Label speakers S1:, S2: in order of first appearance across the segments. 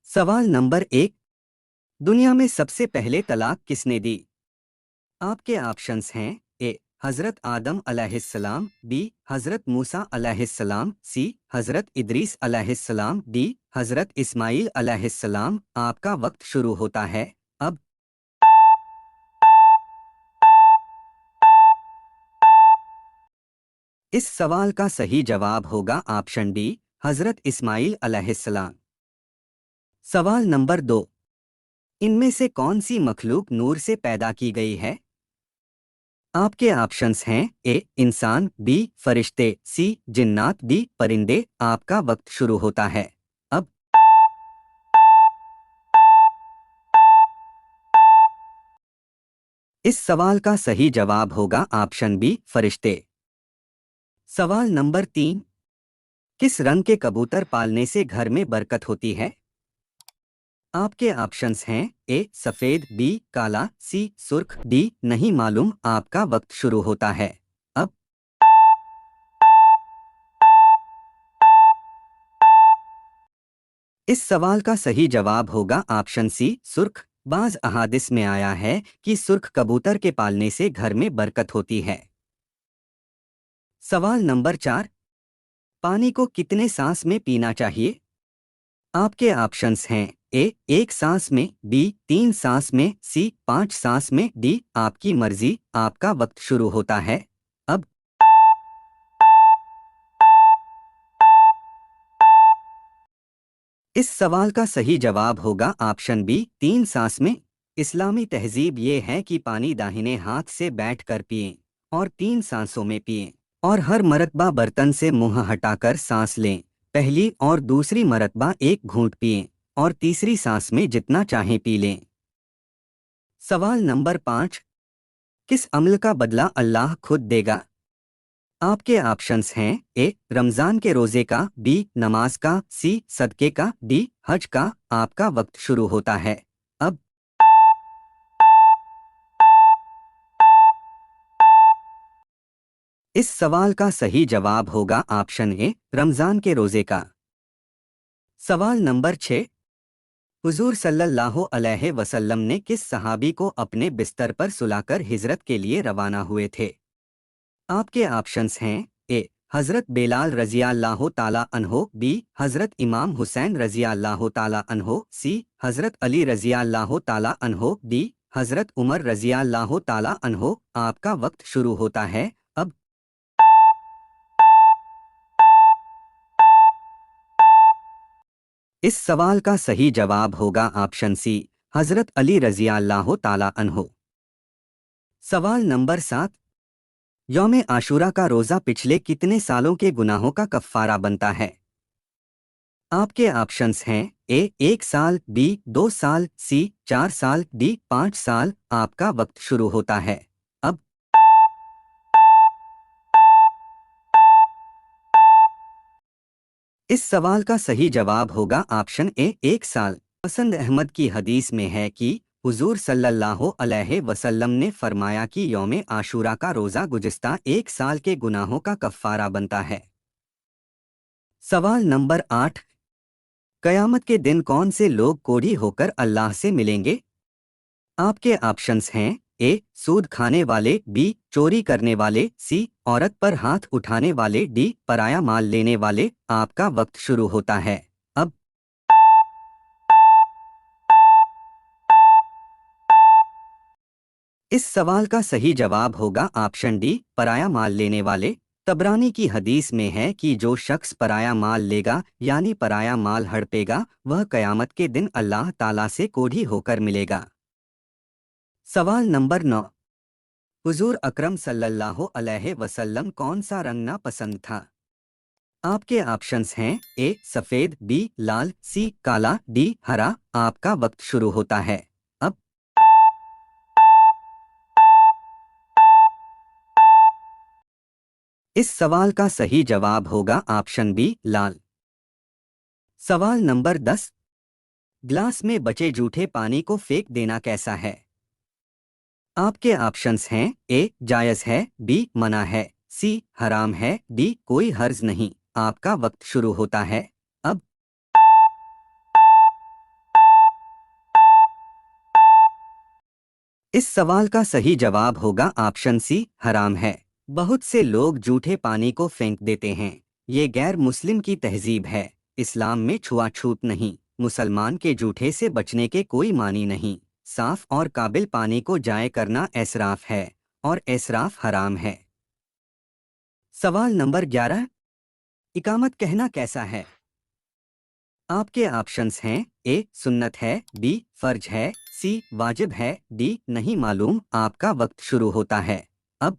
S1: सवाल नंबर 1। दुनिया में सबसे पहले तलाक किसने दी? आपके ऑप्शंस हैं ए हजरत आदम अलैहिस्सलाम, बी हजरत मूसा अलैहिस्सलाम, सी हजरत इदरीस अलैहिस्सलाम, डी हजरत इस्माइल अलैहिस्सलाम। आपका वक्त शुरू होता है अब। इस सवाल का सही जवाब होगा ऑप्शन डी हजरत इस्माइल अलैहिस्सलाम। सवाल नंबर 2। इनमें से कौन सी मखलूक नूर से पैदा की गई है? आपके ऑप्शंस हैं ए इंसान, बी फरिश्ते, सी जिन्नात, डी परिंदे। आपका वक्त शुरू होता है अब। इस सवाल का सही जवाब होगा ऑप्शन बी फरिश्ते। सवाल नंबर 3। किस रंग के कबूतर पालने से घर में बरकत होती है? आपके ऑप्शंस हैं ए सफेद, बी काला, सी सुर्ख, डी नहीं मालूम। आपका वक्त शुरू होता है अब। इस सवाल का सही जवाब होगा ऑप्शन सी सुर्ख। बाज़ अहादिस में आया है कि सुर्ख कबूतर के पालने से घर में बरकत होती है। सवाल नंबर 4। पानी को कितने सांस में पीना चाहिए? आपके ऑप्शंस हैं ए एक सांस में, बी 3 सांस में, सी 5 सांस में, डी आपकी मर्जी। आपका वक्त शुरू होता है अब। इस सवाल का सही जवाब होगा ऑप्शन बी 3 सांस में। इस्लामी तहजीब ये है कि पानी दाहिने हाथ से बैठकर पिएं और 3 सांसों में पिएं, और हर मरतबा बर्तन से मुंह हटाकर सांस लें। पहली और दूसरी मरतबा एक घूंट पिएं और तीसरी सांस में जितना चाहें पी लें। सवाल नंबर 5। किस अमल का बदला अल्लाह खुद देगा? आपके ऑप्शंस हैं ए रमजान के रोजे का, बी नमाज का, सी सदके का, डी हज का। आपका वक्त शुरू होता है अब। इस सवाल का सही जवाब होगा ऑप्शन ए रमजान के रोजे का। सवाल नंबर 6। हुजूर सल्लल्लाहु अलैहि वसल्लम ने किस सहाबी को अपने बिस्तर पर सुलाकर हिजरत के लिए रवाना हुए थे? आपके ऑप्शंस हैं ए हजरत बेलाल रज़ियल्लाहु ताला अन्हो, बी हजरत इमाम हुसैन रज़ियल्लाहु ताला अन्हो, सी हजरत अली रज़ियल्लाहु ताला अन्हो, डी हजरत उमर रज़ियल्लाहु ताला अन्हो। आपका वक्त शुरू होता है अब। इस सवाल का सही जवाब होगा ऑप्शन सी हजरत अली रज़ियल्लाहु ताला अन्हो। सवाल नंबर 7। यौम आशूरा का रोज़ा पिछले कितने सालों के गुनाहों का कफ़ारा बनता है? आपके ऑप्शंस हैं ए 1 साल, बी 2 साल, सी 4 साल, डी 5 साल। आपका वक्त शुरू होता है अब। इस सवाल का सही जवाब होगा ऑप्शन ए 1 साल। पसंद अहमद की हदीस में है कि हुजूर सल्लल्लाहु अलैहि वसल्लम ने फरमाया कि यौम आशूरा का रोज़ा गुज़िश्ता 1 साल के गुनाहों का कफ़ारा बनता है। सवाल नंबर 8। कयामत के दिन कौन से लोग कोढ़ी होकर अल्लाह से मिलेंगे? आपके ऑप्शंस हैं ए सूद खाने वाले, बी चोरी करने वाले, सी औरत पर हाथ उठाने वाले, डी पराया माल लेने वाले। आपका वक्त शुरू होता है अब। इस सवाल का सही जवाब होगा ऑप्शन डी पराया माल लेने वाले। तबरानी की हदीस में है कि जो शख्स पराया माल लेगा यानी पराया माल हड़पेगा, वह कयामत के दिन अल्लाह ताला से कोढ़ी होकर मिलेगा। सवाल नंबर 9। हुजूर अकरम सल्लल्लाहु अलैहि वसल्लम कौन सा रंग नापसंद था? आपके ऑप्शंस हैं ए सफेद, बी लाल, सी काला, डी हरा। आपका वक्त शुरू होता है अब। इस सवाल का सही जवाब होगा ऑप्शन बी लाल। सवाल नंबर 10। ग्लास में बचे जूठे पानी को फेंक देना कैसा है? आपके ऑप्शंस हैं ए जायज़ है, बी मना है, सी हराम है, डी कोई हर्ज नहीं। आपका वक्त शुरू होता है अब। इस सवाल का सही जवाब होगा ऑप्शन सी, हराम है। बहुत से लोग जूठे पानी को फेंक देते हैं। ये गैर मुस्लिम की तहजीब है। इस्लाम में छुआछूत नहीं। मुसलमान के जूठे से बचने के कोई मानी नहीं। साफ और काबिल पानी को जाया करना इसराफ है और इसराफ हराम है। सवाल नंबर 11। इकामत कहना कैसा है? आपके ऑप्शंस हैं, ए सुन्नत है, बी फर्ज है, सी वाजिब है, डी नहीं मालूम। आपका वक्त शुरू होता है अब।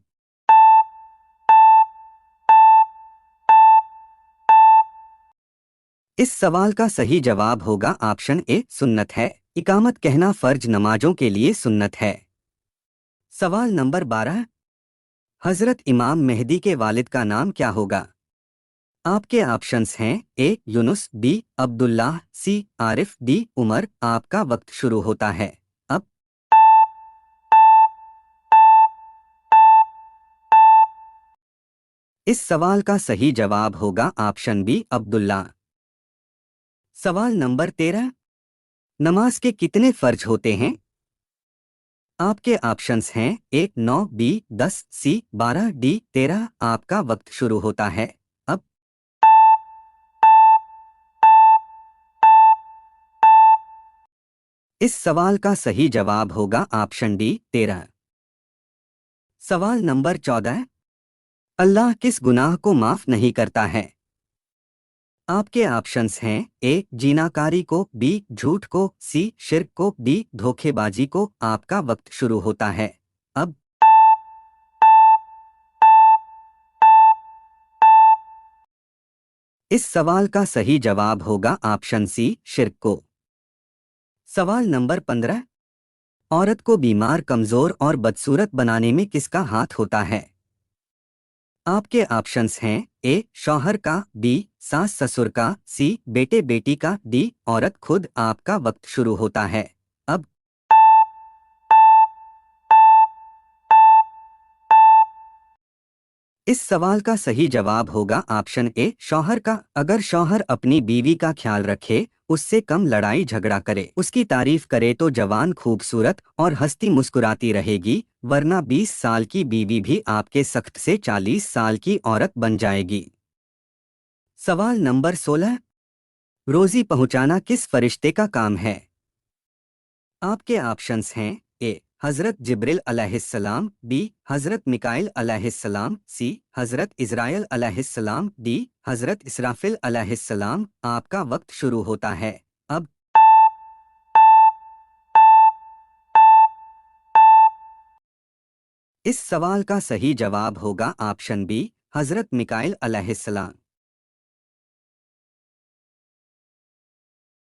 S1: इस सवाल का सही जवाब होगा ऑप्शन ए, सुन्नत है। इकामत कहना फर्ज नमाजों के लिए सुन्नत है। सवाल नंबर 12। हजरत इमाम मेहदी के वालिद का नाम क्या होगा? आपके ऑप्शंस हैं, ए यूनुस, बी अब्दुल्लाह, सी आरिफ, डी उमर। आपका वक्त शुरू होता है अब। इस सवाल का सही जवाब होगा ऑप्शन बी, अब्दुल्ला। सवाल नंबर 13। नमाज के कितने फर्ज होते हैं? आपके ऑप्शंस हैं, ए 9, बी 10, सी 12, डी 13। आपका वक्त शुरू होता है अब। इस सवाल का सही जवाब होगा ऑप्शन डी, 13। सवाल नंबर 14। अल्लाह किस गुनाह को माफ नहीं करता है? आपके ऑप्शंस हैं, ए जीनाकारी को, बी झूठ को, सी शिर्क को, डी धोखेबाजी को। आपका वक्त शुरू होता है अब। इस सवाल का सही जवाब होगा ऑप्शन सी, शिर्क को। सवाल नंबर 15। औरत को बीमार, कमजोर और बदसूरत बनाने में किसका हाथ होता है? आपके ऑप्शंस हैं, ए शौहर का, बी सास ससुर का, सी बेटे बेटी का, डी औरत खुद। आपका वक्त शुरू होता है अब। इस सवाल का सही जवाब होगा ऑप्शन ए, शौहर का। अगर शौहर अपनी बीवी का ख्याल रखे, उससे कम लड़ाई झगड़ा करे, उसकी तारीफ करे तो जवान खूबसूरत और हंसती मुस्कुराती रहेगी, वरना 20 साल की बीवी भी आपके सख्त से 40 साल की औरत बन जाएगी। सवाल नंबर 16। रोजी पहुंचाना किस फरिश्ते का काम है? आपके ऑप्शंस हैं, ए हजरत जिब्रिल अलैहिस्सलाम, बी हजरत मिकाइल अलैहिस्सलाम, सी हजरत इज़राइल अलैहिस्सलाम, डी हजरत इसराफिल अलैहिस्सलाम। आपका वक्त शुरू होता है अब। इस सवाल का सही जवाब होगा ऑप्शन बी, हजरत मिकाइल अलैहिस्सलाम।